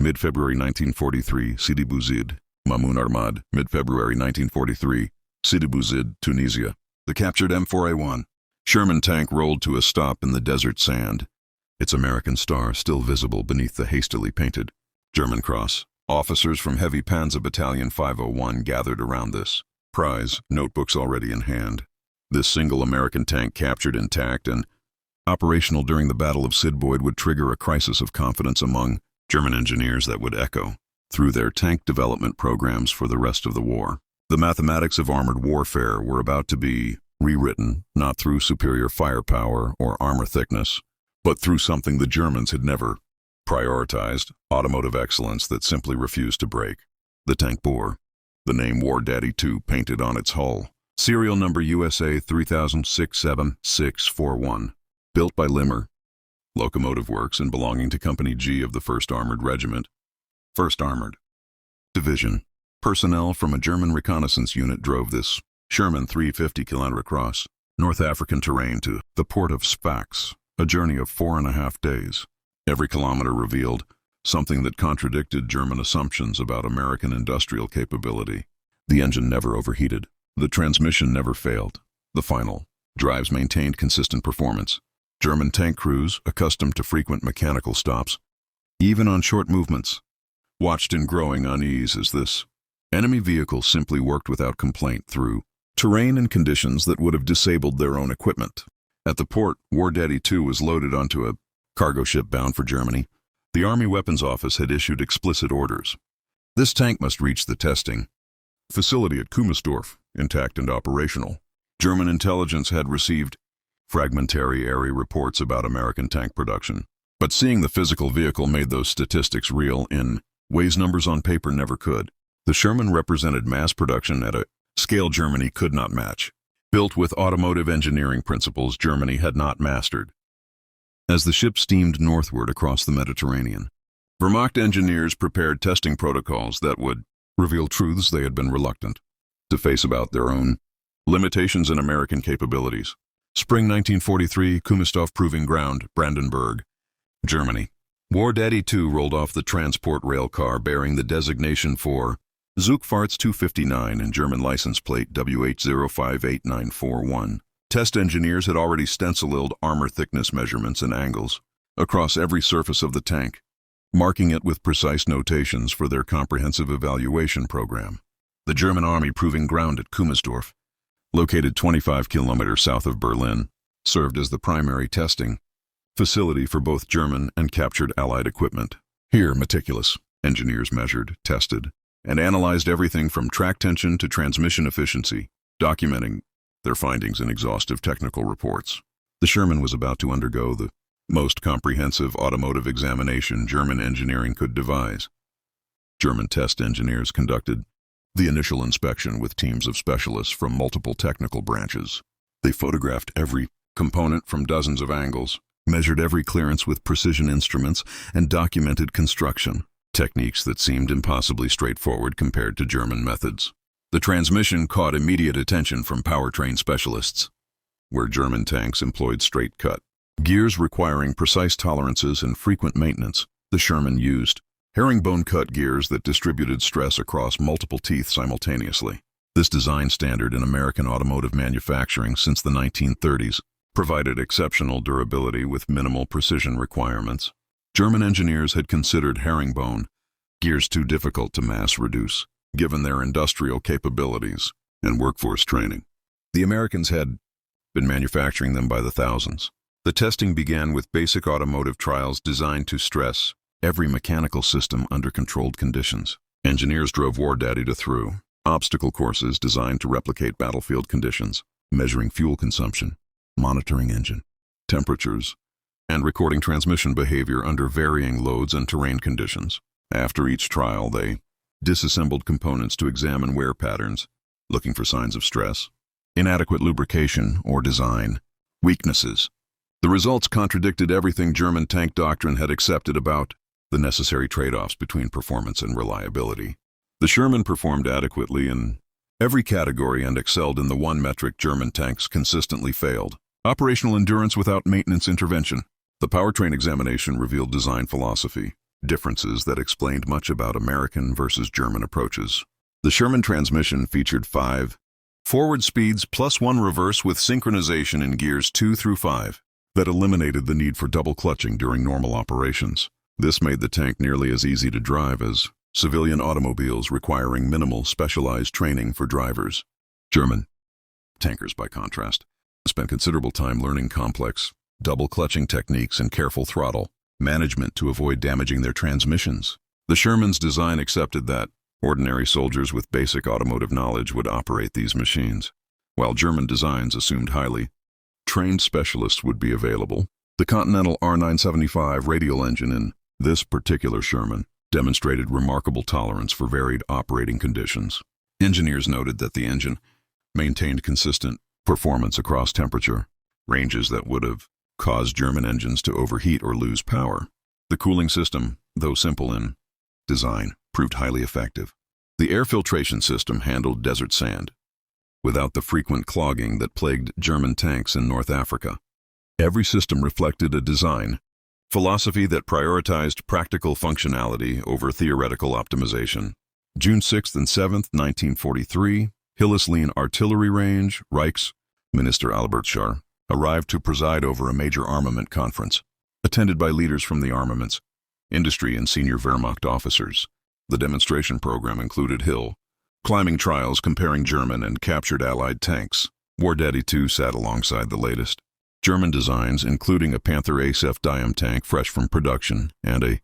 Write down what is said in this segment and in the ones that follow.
mid-February 1943, Sidi Bouzid, Mamoun Ahmad, mid-February 1943, Sidi Bouzid, Tunisia. The captured M4A1 Sherman tank rolled to a stop in the desert sand, its American star still visible beneath the hastily painted German cross. Officers from Heavy Panzer Battalion 501 gathered around this prize, notebooks already in hand. This single American tank captured intact and operational during the Battle of Sidboid would trigger a crisis of confidence among German engineers that would echo through their tank development programs for the rest of the war. The mathematics of armored warfare were about to be rewritten, not through superior firepower or armor thickness, but through something the Germans had never prioritized: automotive excellence that simply refused to break. The tank bore the name War Daddy 2 painted on its hull. Serial number USA 30067641. Built by Limmer Locomotive Works and belonging to Company G of the 1st Armored Regiment, 1st Armored Division. Personnel from a German reconnaissance unit drove this Sherman 350-kilometer across North African terrain to the port of Sfax, a journey of 4.5 days. Every kilometer revealed something that contradicted German assumptions about American industrial capability. The engine never overheated. The transmission never failed. The final drives maintained consistent performance. German tank crews, accustomed to frequent mechanical stops, even on short movements, watched in growing unease as this enemy vehicle simply worked without complaint through terrain and conditions that would have disabled their own equipment. At the port, War Daddy 2 was loaded onto a cargo ship bound for Germany. The Army Weapons Office had issued explicit orders. This tank must reach the testing facility at Kummersdorf, intact and operational. German intelligence had received fragmentary airy reports about American tank production, but seeing the physical vehicle made those statistics real in ways numbers on paper never could. The Sherman represented mass production at a scale Germany could not match, built with automotive engineering principles Germany had not mastered. As the ship steamed northward across the Mediterranean, Wehrmacht engineers prepared testing protocols that would reveal truths they had been reluctant to face about their own limitations and American capabilities. Spring 1943, Kummersdorf Proving Ground, Brandenburg, Germany. War Daddy 2 rolled off the transport rail car bearing the designation for Zugfahrts 259 and German license plate WH058941. Test engineers had already stenciled armor thickness measurements and angles across every surface of the tank, marking it with precise notations for their comprehensive evaluation program. The German Army Proving Ground at Kummersdorf, located 25 kilometers south of Berlin, served as the primary testing facility for both German and captured Allied equipment. Here, meticulous engineers measured, tested, and analyzed everything from track tension to transmission efficiency, documenting their findings in exhaustive technical reports. The Sherman was about to undergo the most comprehensive automotive examination German engineering could devise. German test engineers conducted the initial inspection with teams of specialists from multiple technical branches. They photographed every component from dozens of angles, measured every clearance with precision instruments, and documented construction techniques that seemed impossibly straightforward compared to German methods. The transmission caught immediate attention from powertrain specialists. Where German tanks employed straight-cut gears requiring precise tolerances and frequent maintenance, the Sherman used herringbone-cut gears that distributed stress across multiple teeth simultaneously. This design standard in American automotive manufacturing since the 1930s provided exceptional durability with minimal precision requirements. German engineers had considered herringbone gears too difficult to mass reduce, given their industrial capabilities and workforce training. The Americans had been manufacturing them by the thousands. The testing began with basic automotive trials designed to stress every mechanical system under controlled conditions. Engineers drove War Daddy through obstacle courses designed to replicate battlefield conditions, measuring fuel consumption, monitoring engine temperatures, and recording transmission behavior under varying loads and terrain conditions. After each trial, they disassembled components to examine wear patterns, looking for signs of stress, inadequate lubrication, or design weaknesses. The results contradicted everything German tank doctrine had accepted about the necessary trade-offs between performance and reliability. The Sherman performed adequately in every category and excelled in the one metric German tanks consistently failed: operational endurance without maintenance intervention. The powertrain examination revealed design philosophy. differences that explained much about American versus German approaches. The Sherman transmission featured 5 forward speeds plus 1 reverse with synchronization in gears 2 through 5 that eliminated the need for double clutching during normal operations. This made the tank nearly as easy to drive as civilian automobiles requiring minimal specialized training for drivers. German tankers, by contrast, spent considerable time learning complex double clutching techniques and careful throttle management to avoid damaging their transmissions. The Sherman's design accepted that ordinary soldiers with basic automotive knowledge would operate these machines, while German designs assumed highly trained specialists would be available. The Continental R975 radial engine in this particular Sherman demonstrated remarkable tolerance for varied operating conditions. Engineers noted that the engine maintained consistent performance across temperature ranges that would have caused German engines to overheat or lose power. The cooling system, though simple in design, proved highly effective. The air filtration system handled desert sand without the frequent clogging that plagued German tanks in North Africa. Every system reflected a design philosophy that prioritized practical functionality over theoretical optimization. June 6th and 7th, 1943, Hillesleben Artillery Range, Reichs Minister Albert Schar arrived to preside over a major armament conference, attended by leaders from the armaments, industry, and senior Wehrmacht officers. The demonstration program included hill climbing trials comparing German and captured Allied tanks. War Daddy II sat alongside the latest German designs, including a Panther ASF Diam tank fresh from production and a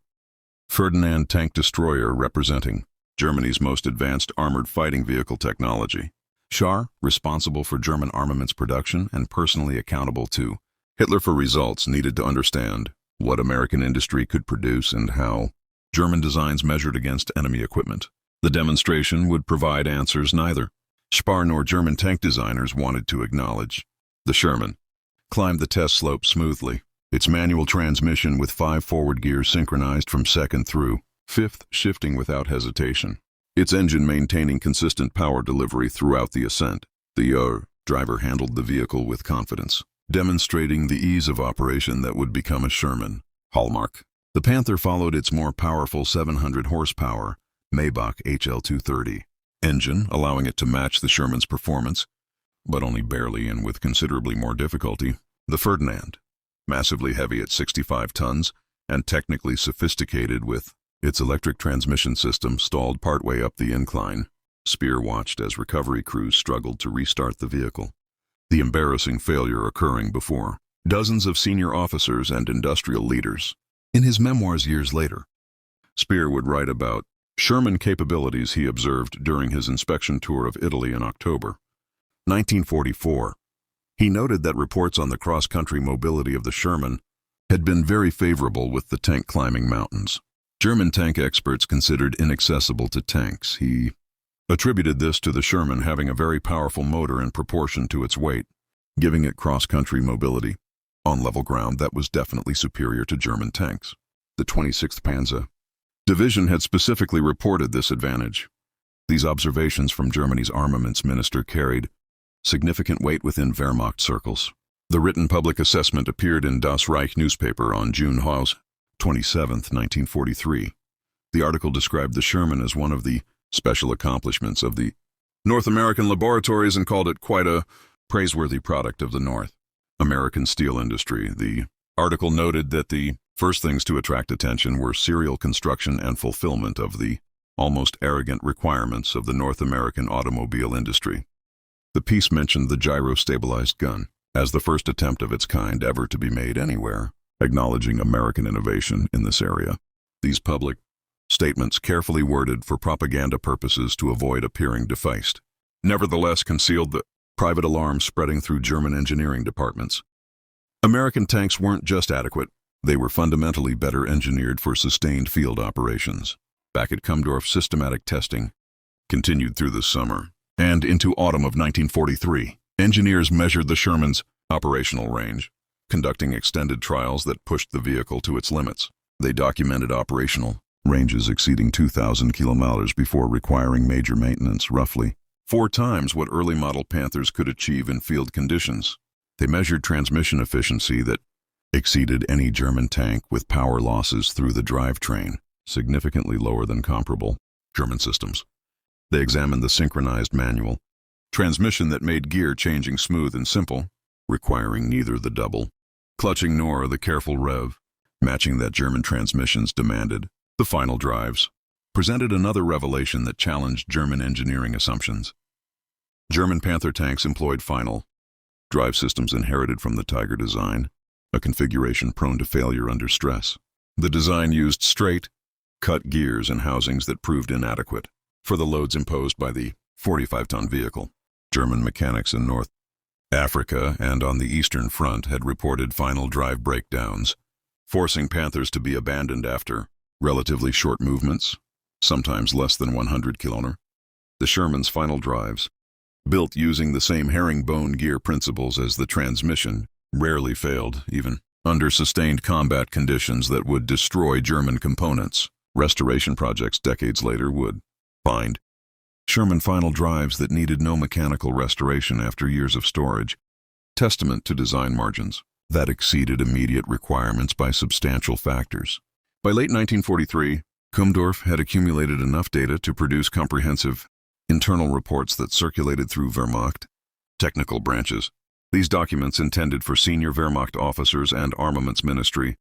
Ferdinand tank destroyer representing Germany's most advanced armored fighting vehicle technology. Schar, responsible for German armaments production and personally accountable to Hitler for results, needed to understand what American industry could produce and how German designs measured against enemy equipment. The demonstration would provide answers neither Schar nor German tank designers wanted to acknowledge. The Sherman climbed the test slope smoothly, its manual transmission with 5 forward gears synchronized from 2nd through 5th, shifting without hesitation. Its engine maintaining consistent power delivery throughout the ascent. The driver handled the vehicle with confidence, demonstrating the ease of operation that would become a Sherman hallmark. The Panther followed its more powerful 700 horsepower Maybach HL230 engine, allowing it to match the Sherman's performance, but only barely and with considerably more difficulty. The Ferdinand, massively heavy at 65 tons and technically sophisticated with its electric transmission system, stalled partway up the incline. Speer watched as recovery crews struggled to restart the vehicle, the embarrassing failure occurring before dozens of senior officers and industrial leaders. In his memoirs years later, Speer would write about Sherman capabilities he observed during his inspection tour of Italy in October 1944. He noted that reports on the cross-country mobility of the Sherman had been very favorable with the tank climbing mountains. German tank experts considered inaccessible to tanks. He attributed this to the Sherman having a very powerful motor in proportion to its weight, giving it cross-country mobility on level ground that was definitely superior to German tanks. The 26th Panzer Division had specifically reported this advantage. These observations from Germany's armaments minister carried significant weight within Wehrmacht circles. The written public assessment appeared in Das Reich newspaper on June 27, 1943. The article described the Sherman as one of the special accomplishments of the North American laboratories and called it quite a praiseworthy product of the North American steel industry. The article noted that the first things to attract attention were serial construction and fulfillment of the almost arrogant requirements of the North American automobile industry. The piece mentioned the gyro-stabilized gun as the first attempt of its kind ever to be made anywhere, acknowledging American innovation in this area. These public statements, carefully worded for propaganda purposes to avoid appearing defaced, nevertheless concealed the private alarm spreading through German engineering departments. American tanks weren't just adequate, they were fundamentally better engineered for sustained field operations. Back at Kummersdorf, systematic testing continued through the summer and into autumn of 1943. Engineers measured the Sherman's operational range, conducting extended trials that pushed the vehicle to its limits. They documented operational ranges exceeding 2,000 kilometers before requiring major maintenance, roughly 4 times what early model Panthers could achieve in field conditions. They measured transmission efficiency that exceeded any German tank with power losses through the drivetrain. significantly lower than comparable German systems. They examined the synchronized manual transmission that made gear changing smooth and simple, requiring neither the double clutching nor the careful rev matching that German transmissions demanded. The final drives presented another revelation that challenged German engineering assumptions. German Panther tanks employed final drive systems inherited from the Tiger design, a configuration prone to failure under stress. The design used straight, cut gears and housings that proved inadequate for the loads imposed by the 45-ton vehicle. German mechanics in North Africa and on the Eastern Front had reported final drive breakdowns, forcing Panthers to be abandoned after relatively short movements, sometimes less than 100 km. The Sherman's final drives, built using the same herringbone gear principles as the transmission, rarely failed, even under sustained combat conditions that would destroy German components. Restoration projects decades later would find Sherman final drives that needed no mechanical restoration after years of storage, testament to design margins that exceeded immediate requirements by substantial factors. By late 1943, Kummersdorf had accumulated enough data to produce comprehensive internal reports that circulated through Wehrmacht technical branches. These documents, intended for senior Wehrmacht officers and armaments ministry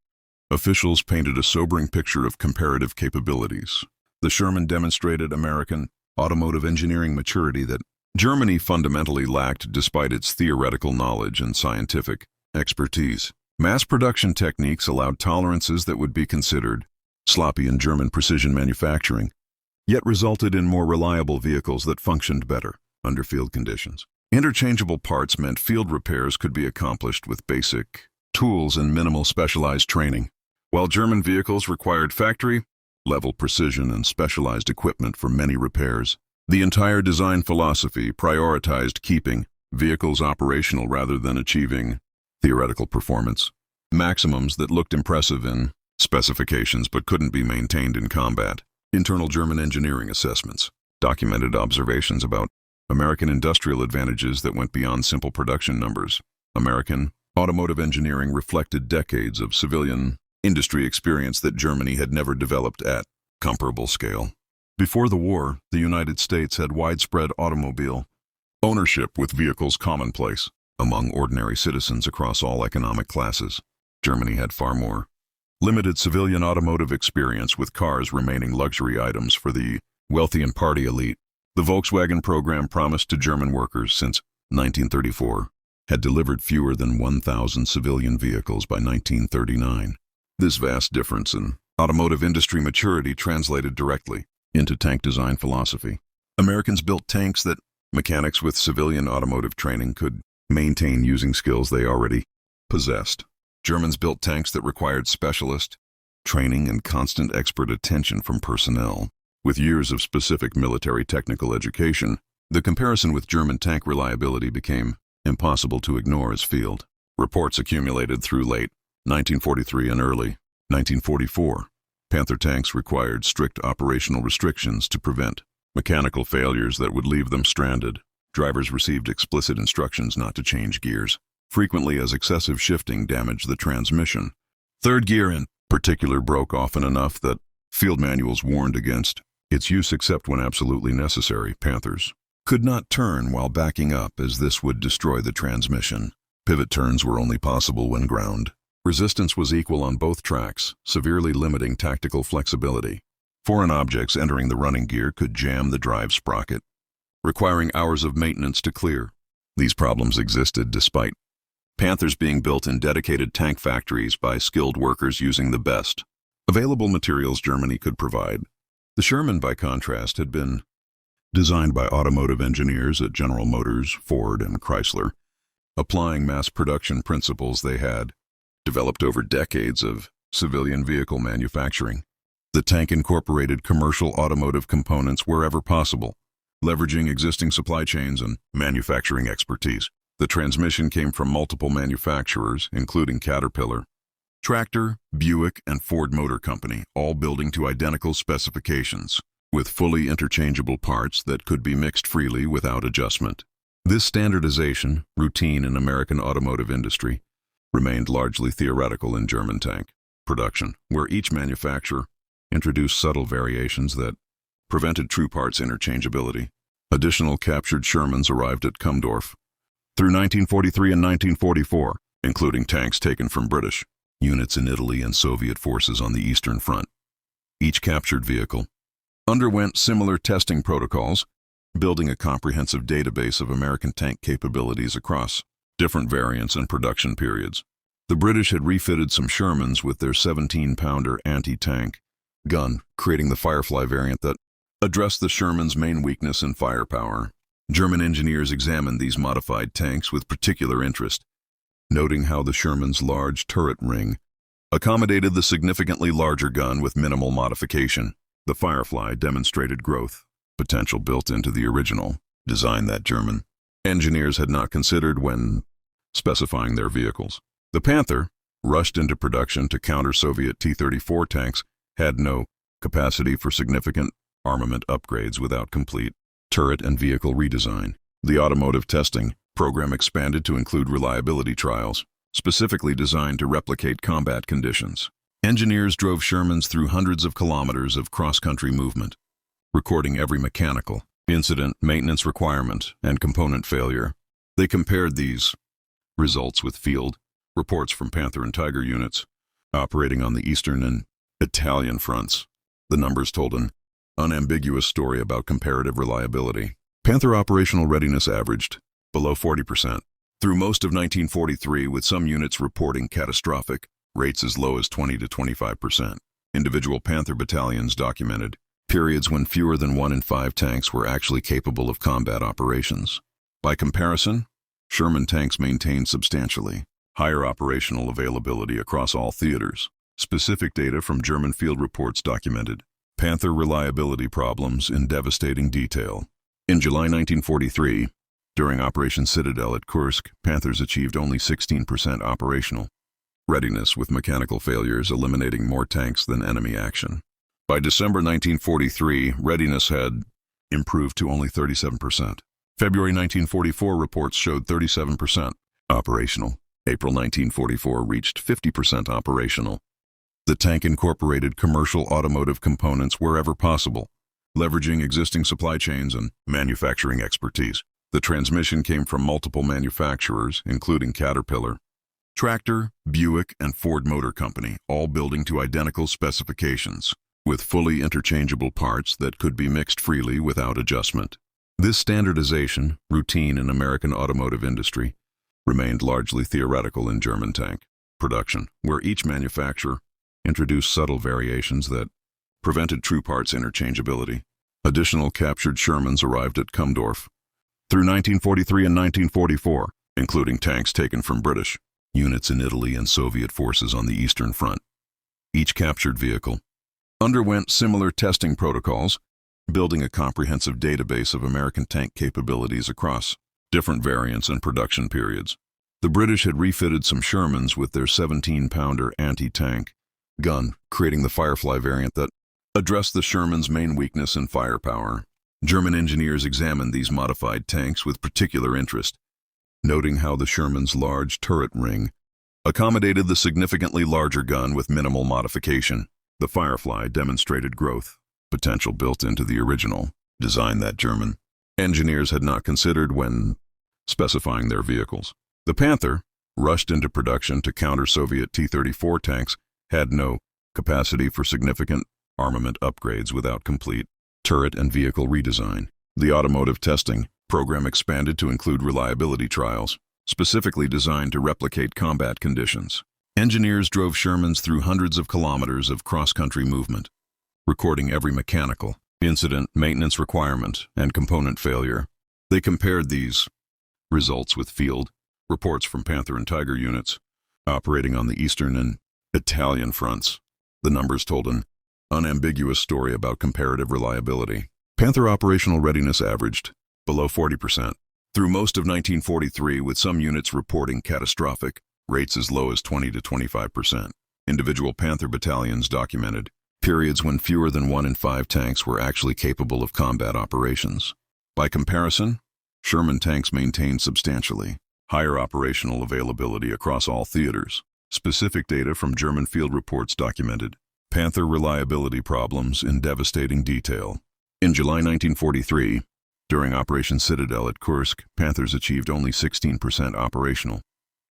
officials, painted a sobering picture of comparative capabilities. The Sherman demonstrated American automotive engineering maturity that Germany fundamentally lacked despite its theoretical knowledge and scientific expertise. Mass production techniques allowed tolerances that would be considered sloppy in German precision manufacturing, yet resulted in more reliable vehicles that functioned better under field conditions. Interchangeable parts meant field repairs could be accomplished with basic tools and minimal specialized training, while German vehicles required factory-level precision and specialized equipment for many repairs. The entire design philosophy prioritized keeping vehicles operational rather than achieving theoretical performance maximums that looked impressive in specifications but couldn't be maintained in combat. Internal German engineering assessments documented observations about American industrial advantages that went beyond simple production numbers. American automotive engineering reflected decades of civilian industry experience that Germany had never developed at comparable scale. Before the war, the United States had widespread automobile ownership with vehicles commonplace among ordinary citizens across all economic classes. Germany had far more limited civilian automotive experience, with cars remaining luxury items for the wealthy and party elite. The Volkswagen program, promised to German workers since 1934, had delivered fewer than 1,000 civilian vehicles by 1939. This vast difference in automotive industry maturity translated directly into tank design philosophy. Americans built tanks that mechanics with civilian automotive training could maintain using skills they already possessed. Germans built tanks that required specialist training and constant expert attention from personnel. With years of specific military technical education, the comparison with German tank reliability became impossible to ignore as field reports accumulated through late 1943 and early 1944. Panther tanks required strict operational restrictions to prevent mechanical failures that would leave them stranded. Drivers received explicit instructions not to change gears, frequently as excessive shifting damaged the transmission. Third gear in particular broke often enough that field manuals warned against its use except when absolutely necessary. Panthers could not turn while backing up, as this would destroy the transmission. Pivot turns were only possible when ground resistance was equal on both tracks, severely limiting tactical flexibility. Foreign objects entering the running gear could jam the drive sprocket, requiring hours of maintenance to clear. These problems existed despite Panthers being built in dedicated tank factories by skilled workers using the best available materials Germany could provide. The Sherman, by contrast, had been designed by automotive engineers at General Motors, Ford, and Chrysler, applying mass production principles they had developed over decades of civilian vehicle manufacturing. The tank incorporated commercial automotive components wherever possible, leveraging existing supply chains and manufacturing expertise. The transmission came from multiple manufacturers, including Caterpillar, Tractor, Buick, and Ford Motor Company, all building to identical specifications, with fully interchangeable parts that could be mixed freely without adjustment. This standardization, routine in American automotive industry, remained largely theoretical in German tank production, where each manufacturer introduced subtle variations that prevented true parts interchangeability. Additional captured Shermans arrived at Kummersdorf through 1943 and 1944, including tanks taken from British units in Italy and Soviet forces on the Eastern Front. Each captured vehicle underwent similar testing protocols, building a comprehensive database of American tank capabilities across different variants and production periods. The British had refitted some Shermans with their 17-pounder anti-tank gun, creating the Firefly variant that addressed the Sherman's main weakness in firepower. German engineers examined these modified tanks with particular interest, noting how the Sherman's large turret ring accommodated the significantly larger gun with minimal modification. The Firefly demonstrated growth potential built into the original design that German engineers had not considered when specifying their vehicles. The Panther, rushed into production to counter Soviet T-34 tanks, had no capacity for significant armament upgrades without complete turret and vehicle redesign. The automotive testing program expanded to include reliability trials, specifically designed to replicate combat conditions. Engineers drove Shermans through hundreds of kilometers of cross-country movement, recording every mechanical incident, maintenance requirement, and component failure. They compared these results with field reports from Panther and Tiger units operating on the Eastern and Italian fronts. The numbers told an unambiguous story about comparative reliability. Panther operational readiness averaged below 40% through most of 1943, with some units reporting catastrophic rates as low as 20 to 25%. Individual Panther battalions documented periods when fewer than 1 in 5 tanks were actually capable of combat operations. By comparison, Sherman tanks maintained substantially higher operational availability across all theaters. Specific data from German field reports documented Panther reliability problems in devastating detail. In July 1943, during Operation Citadel at Kursk, Panthers achieved only 16% operational readiness, with mechanical failures eliminating more tanks than enemy action. By December 1943, readiness had improved to only 37%. February 1944 reports showed 37% operational. April 1944 reached 50% operational. The tank incorporated commercial automotive components wherever possible, leveraging existing supply chains and manufacturing expertise. The transmission came from multiple manufacturers, including Caterpillar, Tractor, Buick, and Ford Motor Company, all building to identical specifications, with fully interchangeable parts that could be mixed freely without adjustment. This standardization, routine in American automotive industry, remained largely theoretical in German tank production, where each manufacturer introduced subtle variations that prevented true parts interchangeability. Additional captured Shermans arrived at Kummersdorf through 1943 and 1944, including tanks taken from British units in Italy and Soviet forces on the Eastern Front. Each captured vehicle underwent similar testing protocols, building a comprehensive database of American tank capabilities across different variants and production periods. The British had refitted some Shermans with their 17-pounder anti-tank gun, creating the Firefly variant that addressed the Sherman's main weakness in firepower. German engineers examined these modified tanks with particular interest, noting how the Sherman's large turret ring accommodated the significantly larger gun with minimal modification. The Firefly demonstrated growth potential built into the original design that German engineers had not considered when specifying their vehicles. The Panther, rushed into production to counter Soviet T-34 tanks, had no capacity for significant armament upgrades without complete turret and vehicle redesign. The automotive testing program expanded to include reliability trials, specifically designed to replicate combat conditions. Engineers drove Shermans through hundreds of kilometers of cross-country movement, recording every mechanical incident, maintenance requirement, and component failure. They compared these results with field reports from Panther and Tiger units operating on the Eastern and Italian fronts. The numbers told an unambiguous story about comparative reliability. Panther operational readiness averaged below 40% through most of 1943, with some units reporting catastrophic rates as low as 20 to 25%. Individual Panther battalions documented periods when fewer than 1 in 5 tanks were actually capable of combat operations. By comparison, Sherman tanks maintained substantially higher operational availability across all theaters. Specific data from German field reports documented Panther reliability problems in devastating detail. In July 1943, during Operation Citadel at Kursk, Panthers achieved only 16% operational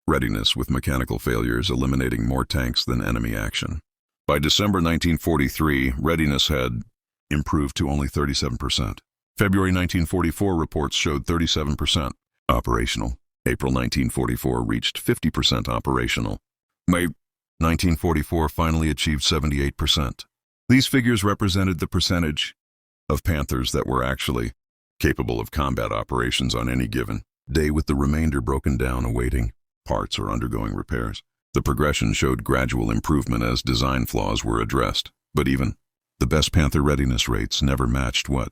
readiness, with mechanical failures eliminating more tanks than enemy action. By December 1943, readiness had improved to only 37%. February 1944 reports showed 37% operational. April 1944 reached 50% operational. May 1944 finally achieved 78%. These figures represented the percentage of Panthers that were actually capable of combat operations on any given day, with the remainder broken down awaiting parts or undergoing repairs. The progression showed gradual improvement as design flaws were addressed, but even the best Panther readiness rates never matched what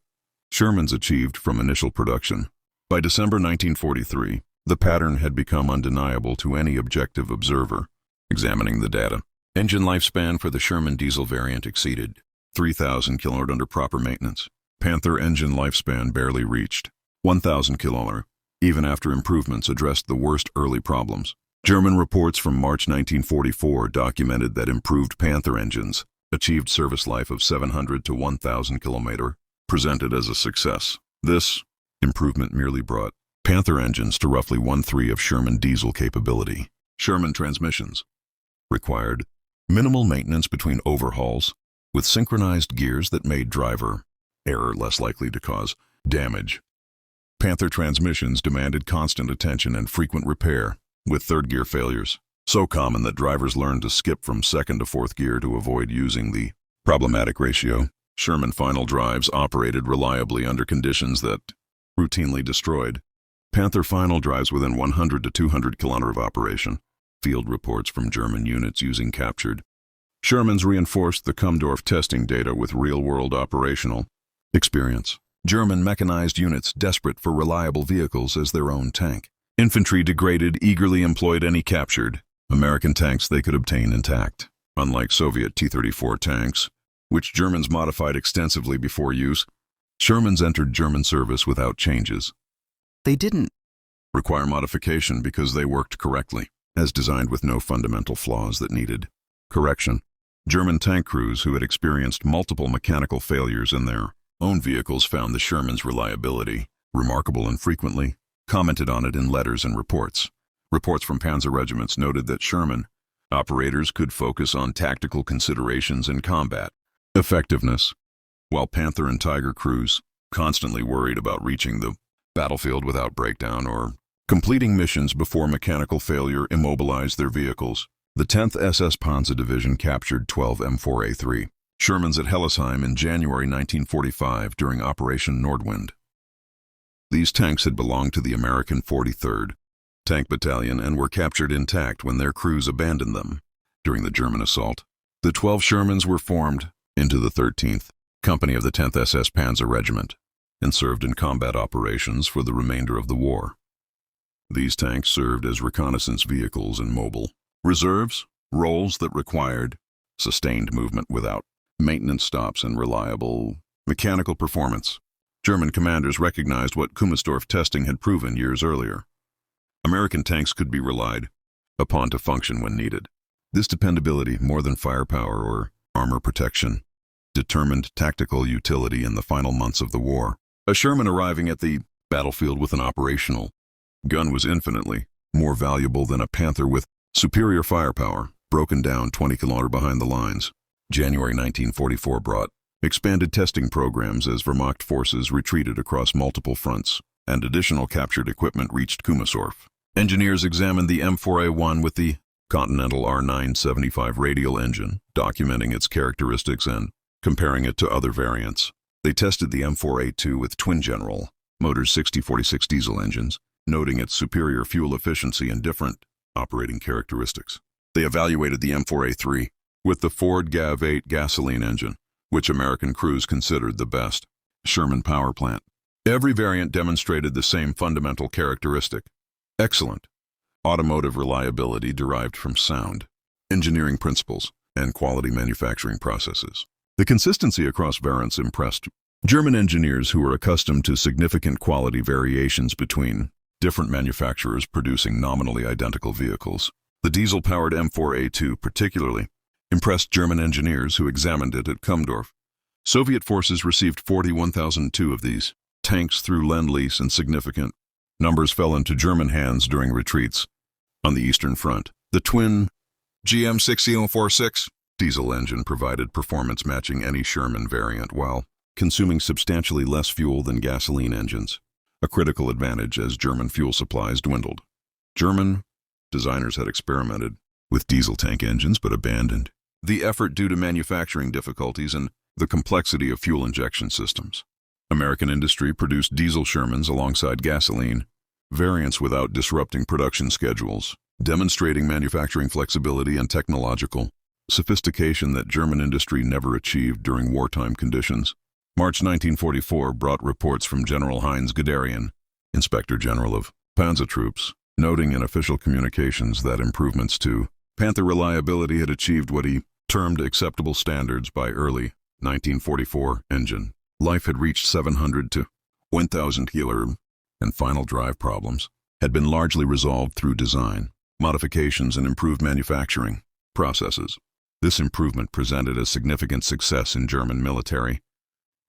Shermans achieved from initial production. By December 1943, the pattern had become undeniable to any objective observer examining the data. Engine lifespan for the Sherman diesel variant exceeded 3,000 km under proper maintenance. Panther engine lifespan barely reached 1,000 km, even after improvements addressed the worst early problems. German reports from March 1944 documented that improved Panther engines achieved service life of 700 to 1,000 km, presented as a success. This improvement merely brought Panther engines to roughly 1/3 of Sherman diesel capability. Sherman transmissions required minimal maintenance between overhauls, with synchronized gears that made driver error less likely to cause damage. Panther transmissions demanded constant attention and frequent repair, with third gear failures so common that drivers learned to skip from second to fourth gear to avoid using the problematic ratio. Sherman final drives operated reliably under conditions that routinely destroyed Panther final drives within 100 to 200 km of operation. Field reports from German units using captured Shermans reinforced the Kummersdorf testing data with real-world operational experience. German mechanized units desperate for reliable vehicles as their own tank. Infantry degraded eagerly employed any captured American tanks they could obtain intact. Unlike Soviet T-34 tanks, which Germans modified extensively before use, Shermans entered German service without changes. They didn't require modification because they worked correctly, as designed, with no fundamental flaws that needed correction. German tank crews who had experienced multiple mechanical failures in their own vehicles found the Sherman's reliability remarkable and frequently commented on it in letters and reports. Reports from panzer regiments noted that Sherman operators could focus on tactical considerations and combat effectiveness, while Panther and Tiger crews constantly worried about reaching the battlefield without breakdown or completing missions before mechanical failure immobilized their vehicles. The 10th SS Panzer Division captured 12 M4A3 Shermans at Hellesheim in January 1945 during Operation Nordwind. These tanks had belonged to the American 43rd Tank Battalion and were captured intact when their crews abandoned them during the German assault. The 12 Shermans were formed into the 13th Company of the 10th SS Panzer Regiment and served in combat operations for the remainder of the war. These tanks served as reconnaissance vehicles and mobile reserves, roles that required sustained movement without maintenance stops and reliable mechanical performance. German commanders recognized what Kummersdorf testing had proven years earlier. American tanks could be relied upon to function when needed. This dependability, more than firepower or armor protection, determined tactical utility in the final months of the war. A Sherman arriving at the battlefield with an operational gun was infinitely more valuable than a Panther with superior firepower, broken down 20 km behind the lines. January 1944 brought expanded testing programs as Wehrmacht forces retreated across multiple fronts, and additional captured equipment reached Kummersdorf. Engineers examined the M4A1 with the Continental R975 radial engine, documenting its characteristics and comparing it to other variants. They tested the M4A2 with twin General Motors 6046 diesel engines, noting its superior fuel efficiency and different operating characteristics. They evaluated the M4A3 with the Ford GAV8 gasoline engine, which American crews considered the best Sherman power plant. Every variant demonstrated the same fundamental characteristic: excellent automotive reliability derived from sound engineering principles and quality manufacturing processes. The consistency across variants impressed German engineers who were accustomed to significant quality variations between different manufacturers producing nominally identical vehicles. The diesel-powered M4A2 particularly impressed German engineers who examined it at Kummersdorf. Soviet forces received 41,002 of these tanks through Lend-Lease, and significant numbers fell into German hands during retreats. On the Eastern Front, the twin GM6046 diesel engine provided performance matching any Sherman variant while consuming substantially less fuel than gasoline engines, a critical advantage as German fuel supplies dwindled. German designers had experimented with diesel tank engines but abandoned the effort due to manufacturing difficulties and the complexity of fuel injection systems. American industry produced diesel Shermans alongside gasoline variants without disrupting production schedules, demonstrating manufacturing flexibility and technological sophistication that German industry never achieved during wartime conditions. March 1944 brought reports from General Heinz Guderian, Inspector General of Panzer Troops, noting in official communications that improvements to Panther reliability had achieved what he termed acceptable standards by early 1944. Engine life had reached 700 to 1,000 km, and final drive problems had been largely resolved through design, modifications, and improved manufacturing processes. This improvement presented a significant success in German military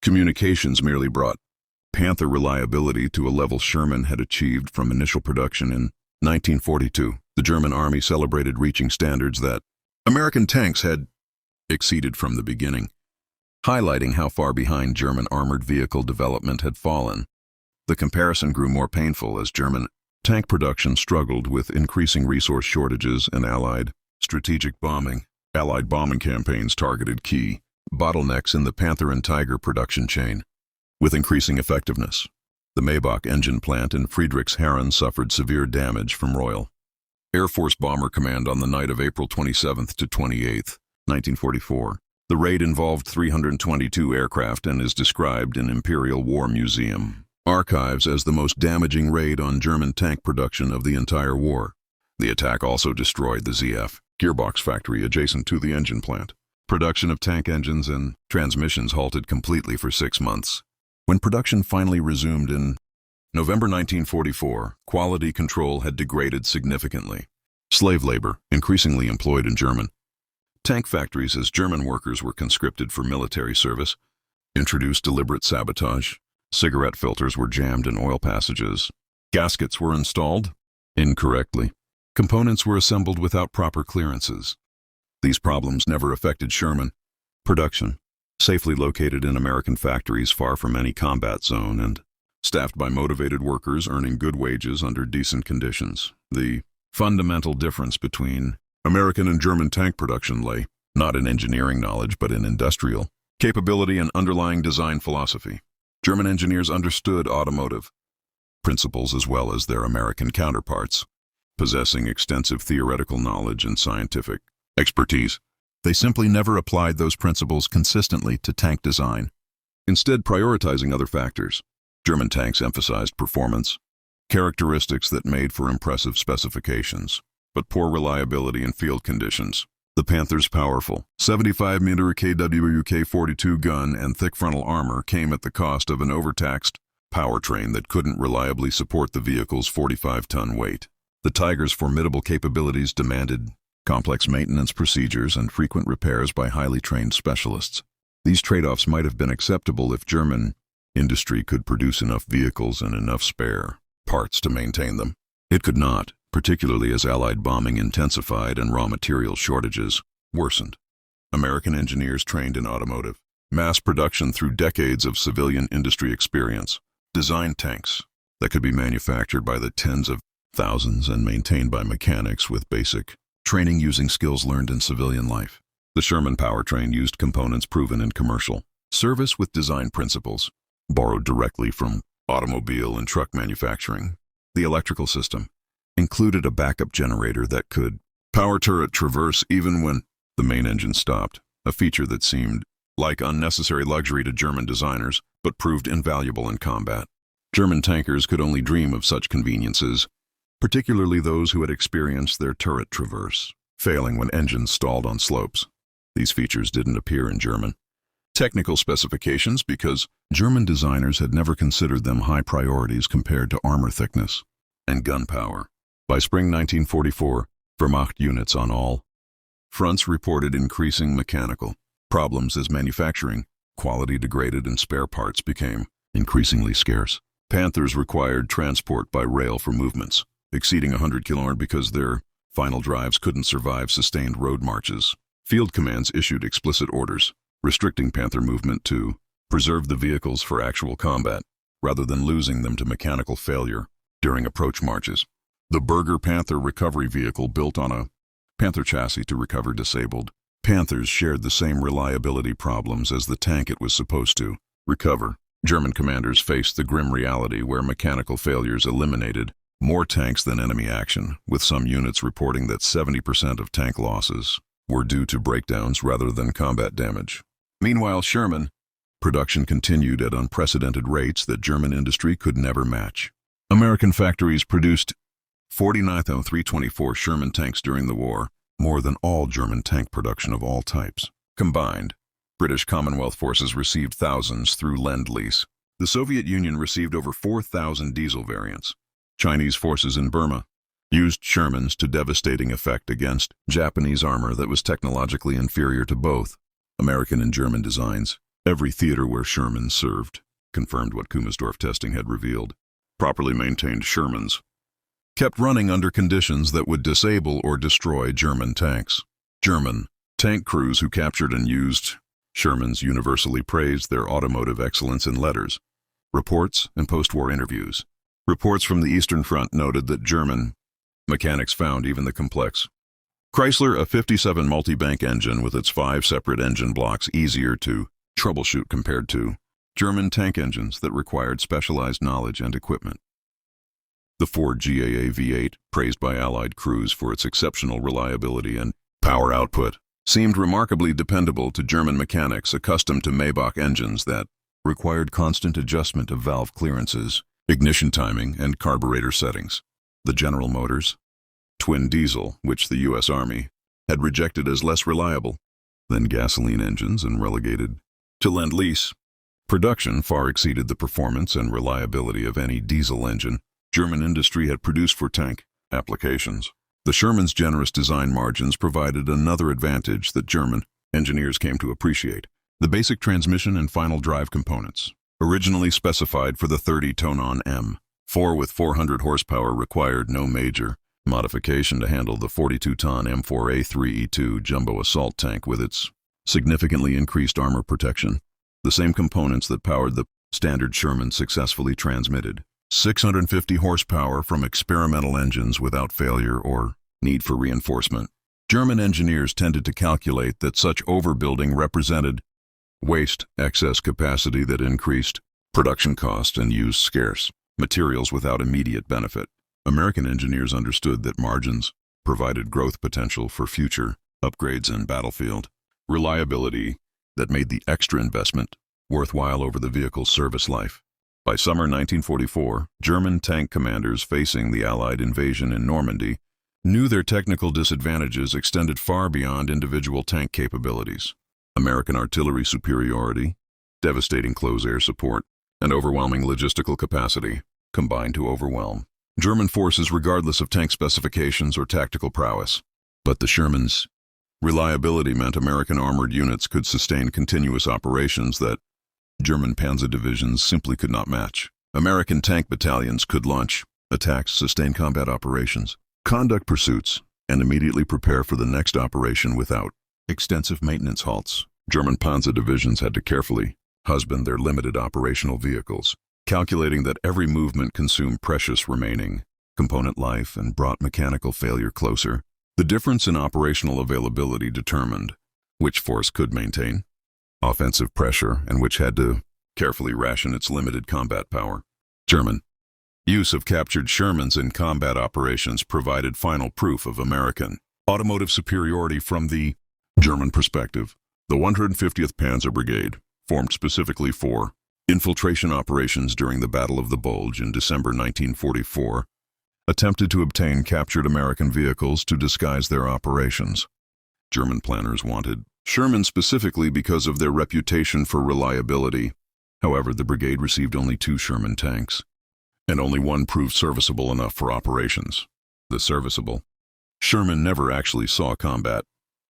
communications, merely brought Panther reliability to a level Sherman had achieved from initial production in 1942. The German Army celebrated reaching standards that American tanks had exceeded from the beginning, highlighting how far behind German armored vehicle development had fallen. The comparison grew more painful as German tank production struggled with increasing resource shortages and Allied strategic bombing. Allied bombing campaigns targeted key bottlenecks in the Panther and Tiger production chain. With increasing effectiveness, the Maybach engine plant in Friedrichshafen suffered severe damage from Royal Air Force Bomber Command on the night of April 27th to 28th, 1944. The raid involved 322 aircraft and is described in Imperial War Museum archives as the most damaging raid on German tank production of the entire war. The attack also destroyed the ZF gearbox factory adjacent to the engine plant. Production of tank engines and transmissions halted completely for 6 months. When production finally resumed in November 1944, quality control had degraded significantly. Slave labor, increasingly employed in German tank factories as German workers were conscripted for military service, introduced deliberate sabotage. Cigarette filters were jammed in oil passages. Gaskets were installed incorrectly. Components were assembled without proper clearances. These problems never affected Sherman production, safely located in American factories far from any combat zone and staffed by motivated workers earning good wages under decent conditions. The fundamental difference between American and German tank production lay not in engineering knowledge but in industrial capability and underlying design philosophy. German engineers understood automotive principles as well as their American counterparts, possessing extensive theoretical knowledge and scientific expertise. They simply never applied those principles consistently to tank design, instead prioritizing other factors. German tanks emphasized performance, characteristics that made for impressive specifications, but poor reliability in field conditions. The Panther's powerful 75mm WWII-42 gun and thick frontal armor came at the cost of an overtaxed powertrain that couldn't reliably support the vehicle's 45-ton weight. The Tiger's formidable capabilities demanded complex maintenance procedures and frequent repairs by highly trained specialists. These trade-offs might have been acceptable if German industry could produce enough vehicles and enough spare parts to maintain them. It could not, particularly as Allied bombing intensified and raw material shortages worsened. American engineers trained in automotive mass production through decades of civilian industry experience designed tanks that could be manufactured by the tens of thousands and maintained by mechanics with basic training using skills learned in civilian life. The Sherman powertrain used components proven in commercial service with design principles borrowed directly from automobile and truck manufacturing. The electrical system included a backup generator that could power turret traverse even when the main engine stopped, a feature that seemed like unnecessary luxury to German designers but proved invaluable in combat. German tankers could only dream of such conveniences, particularly those who had experienced their turret traverse, failing when engines stalled on slopes. These features didn't appear in German technical specifications because German designers had never considered them high priorities compared to armor thickness and gun power. By spring 1944, Wehrmacht units on all Fronts reported increasing mechanical problems as manufacturing quality degraded and spare parts became increasingly scarce. Panthers required transport by rail for movements exceeding 100 km because their final drives couldn't survive sustained road marches. Field commands issued explicit orders restricting Panther movement to preserve the vehicles for actual combat, rather than losing them to mechanical failure during approach marches. The Berger Panther recovery vehicle built on a Panther chassis to recover disabled Panthers shared the same reliability problems as the tank it was supposed to recover. German commanders faced the grim reality where mechanical failures eliminated more tanks than enemy action, with some units reporting that 70% of tank losses were due to breakdowns rather than combat damage. Meanwhile, Sherman production continued at unprecedented rates that German industry could never match. American factories produced 49,324 Sherman tanks during the war, more than all German tank production of all types. Combined, British Commonwealth forces received thousands through Lend-Lease. The Soviet Union received over 4,000 diesel variants. Chinese forces in Burma used Shermans to devastating effect against Japanese armor that was technologically inferior to both American and German designs. Every theater where Shermans served confirmed what Kummersdorf testing had revealed. Properly maintained Shermans kept running under conditions that would disable or destroy German tanks. German tank crews who captured and used Shermans universally praised their automotive excellence in letters, reports, and post-war interviews. Reports from the Eastern Front noted that German mechanics found even the complex Chrysler a 57 multi-bank engine with its 5 separate engine blocks easier to troubleshoot compared to German tank engines that required specialized knowledge and equipment. The Ford GAA V8, praised by Allied crews for its exceptional reliability and power output, seemed remarkably dependable to German mechanics accustomed to Maybach engines that required constant adjustment of valve clearances, ignition timing, and carburetor settings. The General Motors twin diesel, which the U.S. Army had rejected as less reliable than gasoline engines and relegated to Lend-Lease production, far exceeded the performance and reliability of any diesel engine German industry had produced for tank applications. The Sherman's generous design margins provided another advantage that German engineers came to appreciate: the basic transmission and final drive components. Originally specified for the 30-ton M4 with 400 horsepower, required no major modification to handle the 42-ton M4A3E2 jumbo assault tank with its significantly increased armor protection. The same components that powered the standard Sherman successfully transmitted 650 horsepower from experimental engines without failure or need for reinforcement. German engineers tended to calculate that such overbuilding represented waste excess capacity that increased production cost and used scarce materials without immediate benefit. American engineers understood that margins provided growth potential for future upgrades and battlefield reliability that made the extra investment worthwhile over the vehicle's service life. By summer 1944, German tank commanders facing the Allied invasion in Normandy knew their technical disadvantages extended far beyond individual tank capabilities. American artillery superiority, devastating close air support, and overwhelming logistical capacity combined to overwhelm German forces regardless of tank specifications or tactical prowess. But the Shermans' reliability meant American armored units could sustain continuous operations that German panzer divisions simply could not match. American tank battalions could launch attacks, sustain combat operations, conduct pursuits, and immediately prepare for the next operation without extensive maintenance halts. German panzer divisions had to carefully husband their limited operational vehicles, calculating that every movement consumed precious remaining component life and brought mechanical failure closer. The difference in operational availability determined which force could maintain offensive pressure and which had to carefully ration its limited combat power. German use of captured Shermans in combat operations provided final proof of American automotive superiority. From the German perspective, the 150th Panzer Brigade, formed specifically for infiltration operations during the Battle of the Bulge in December 1944, attempted to obtain captured American vehicles to disguise their operations. German planners wanted Sherman specifically because of their reputation for reliability. However, the brigade received only 2 Sherman tanks, and only one proved serviceable enough for operations. The serviceable Sherman never actually saw combat.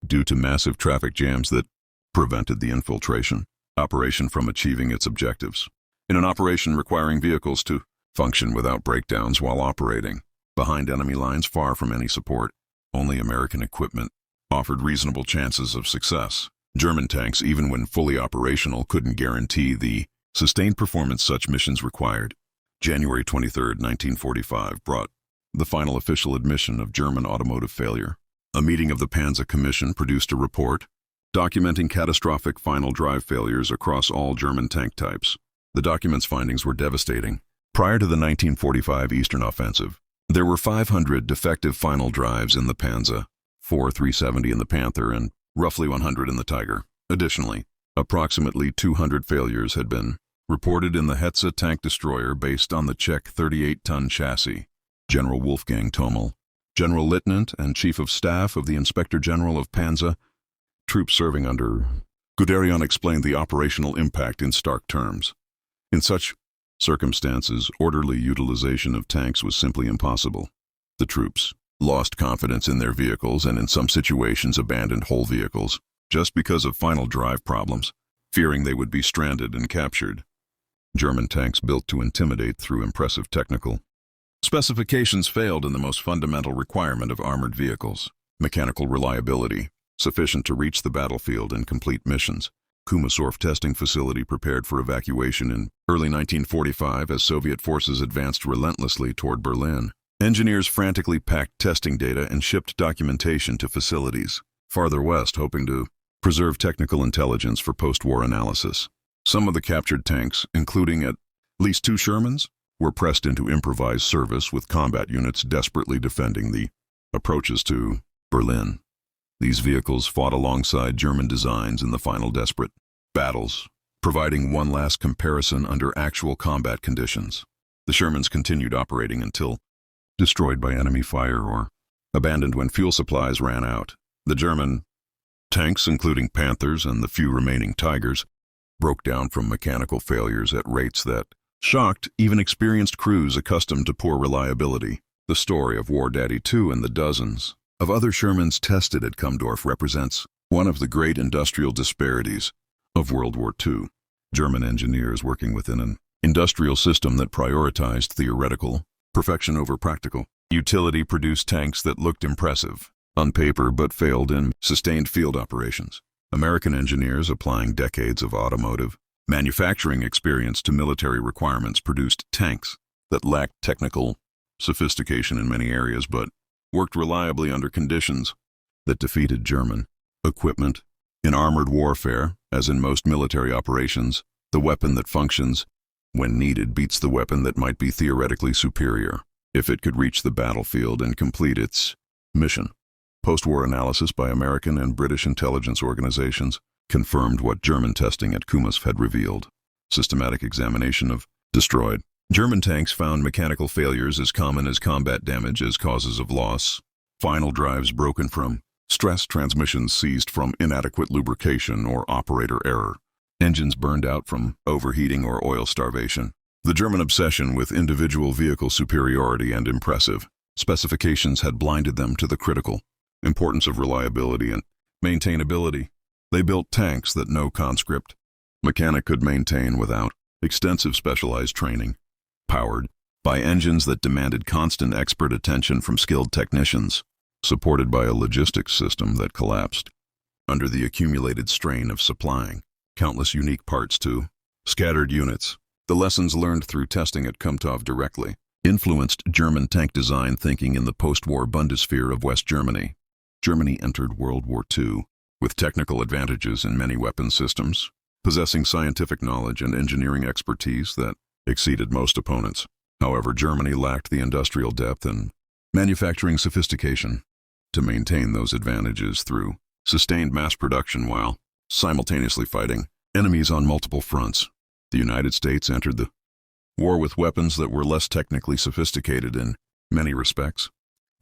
due to massive traffic jams that prevented the infiltration operation from achieving its objectives. In an operation requiring vehicles to function without breakdowns while operating behind enemy lines far from any support, only American equipment offered reasonable chances of success. German tanks, even when fully operational, couldn't guarantee the sustained performance such missions required. January 23, 1945 brought the final official admission of German automotive failure. A meeting of the Panzer Commission produced a report documenting catastrophic final drive failures across all German tank types. The document's findings were devastating. Prior to the 1945 Eastern Offensive, there were 500 defective final drives in the Panzer, 370 in the Panther, and roughly 100 in the Tiger. Additionally, approximately 200 failures had been reported in the Hetze tank destroyer based on the Czech 38-ton chassis. General Wolfgang Tommel, General Lieutenant and Chief of Staff of the Inspector General of Panzer, troops serving under Guderian, explained the operational impact in stark terms. In such circumstances, orderly utilization of tanks was simply impossible. The troops lost confidence in their vehicles and in some situations abandoned whole vehicles just because of final drive problems, fearing they would be stranded and captured. German tanks built to intimidate through impressive technical specifications failed in the most fundamental requirement of armored vehicles: mechanical reliability, sufficient to reach the battlefield and complete missions. Kummersdorf testing facility prepared for evacuation in early 1945 as Soviet forces advanced relentlessly toward Berlin. Engineers frantically packed testing data and shipped documentation to facilities farther west, hoping to preserve technical intelligence for post-war analysis. Some of the captured tanks, including at least 2 Shermans, were pressed into improvised service with combat units desperately defending the approaches to Berlin. These vehicles fought alongside German designs in the final desperate battles, providing one last comparison under actual combat conditions. The Shermans continued operating until destroyed by enemy fire or abandoned when fuel supplies ran out. The German tanks, including Panthers and the few remaining Tigers, broke down from mechanical failures at rates that shocked even experienced crews accustomed to poor reliability. The story of War Daddy 2 and the dozens of other Shermans tested at Kummersdorf represents one of the great industrial disparities of World War II. German engineers working within an industrial system that prioritized theoretical perfection over practical utility produced tanks that looked impressive on paper but failed in sustained field operations. American engineers applying decades of automotive manufacturing experience to military requirements produced tanks that lacked technical sophistication in many areas but worked reliably under conditions that defeated German equipment. In armored warfare, as in most military operations, the weapon that functions when needed beats the weapon that might be theoretically superior if it could reach the battlefield and complete its mission. Post-war analysis by American and British intelligence organizations confirmed what German testing at Kummersdorf had revealed. Systematic examination of destroyed German tanks found mechanical failures as common as combat damage as causes of loss, final drives broken from stress, transmissions seized from inadequate lubrication or operator error, engines burned out from overheating or oil starvation. The German obsession with individual vehicle superiority and impressive specifications had blinded them to the critical importance of reliability and maintainability. They built tanks that no conscript mechanic could maintain without extensive specialized training, powered by engines that demanded constant expert attention from skilled technicians, supported by a logistics system that collapsed under the accumulated strain of supplying countless unique parts to scattered units. The lessons learned through testing at Kummersdorf directly influenced German tank design thinking in the post-war Bundeswehr of West Germany. Germany entered World War II with technical advantages in many weapon systems, possessing scientific knowledge and engineering expertise that exceeded most opponents. However, Germany lacked the industrial depth and manufacturing sophistication to maintain those advantages through sustained mass production while simultaneously fighting enemies on multiple fronts. The United States entered the war with weapons that were less technically sophisticated in many respects,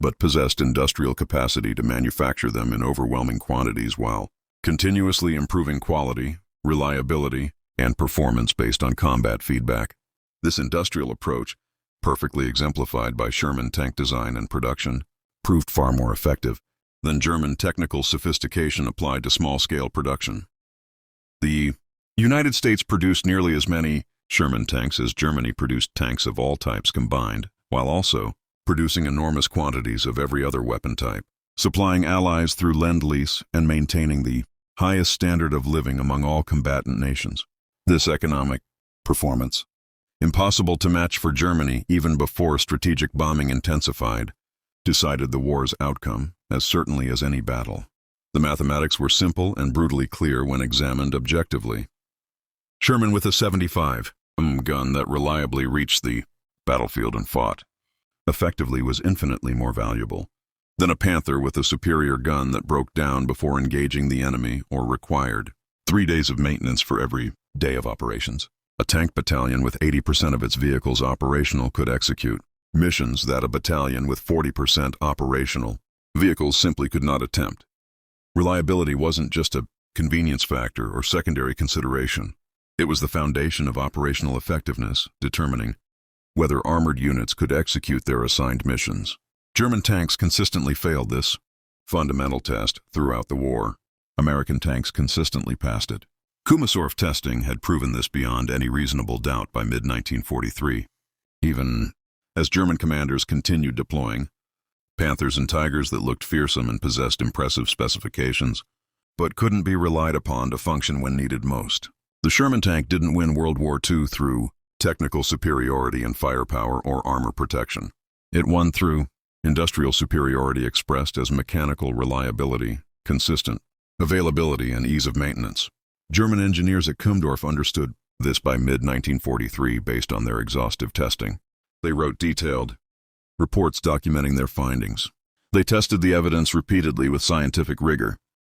but possessed industrial capacity to manufacture them in overwhelming quantities while continuously improving quality, reliability, and performance based on combat feedback. This industrial approach, perfectly exemplified by Sherman tank design and production, proved far more effective than German technical sophistication applied to small-scale production. The United States produced nearly as many Sherman tanks as Germany produced tanks of all types combined, while also producing enormous quantities of every other weapon type, supplying allies through Lend-Lease and maintaining the highest standard of living among all combatant nations. This economic performance, impossible to match for Germany even before strategic bombing intensified, decided the war's outcome as certainly as any battle. The mathematics were simple and brutally clear when examined objectively. Sherman with a 75 gun that reliably reached the battlefield and fought, effectively was infinitely more valuable than a Panther with a superior gun that broke down before engaging the enemy or required 3 days of maintenance for every day of operations. A tank battalion with 80% of its vehicles operational could execute missions that a battalion with 40% operational vehicles simply could not attempt. Reliability wasn't just a convenience factor or secondary consideration. It was the foundation of operational effectiveness, determining whether armored units could execute their assigned missions. German tanks consistently failed this fundamental test throughout the war. American tanks consistently passed it. Kummersdorf testing had proven this beyond any reasonable doubt by mid-1943. Even as German commanders continued deploying Panthers and Tigers that looked fearsome and possessed impressive specifications, but couldn't be relied upon to function when needed most. The Sherman tank didn't win World War II through technical superiority and firepower or armor protection. It won through industrial superiority expressed as mechanical reliability, consistent availability, and ease of maintenance. German engineers at Kummersdorf understood this by mid-1943 based on their exhaustive testing. They wrote detailed reports documenting their findings. They tested the evidence repeatedly with scientific rigor,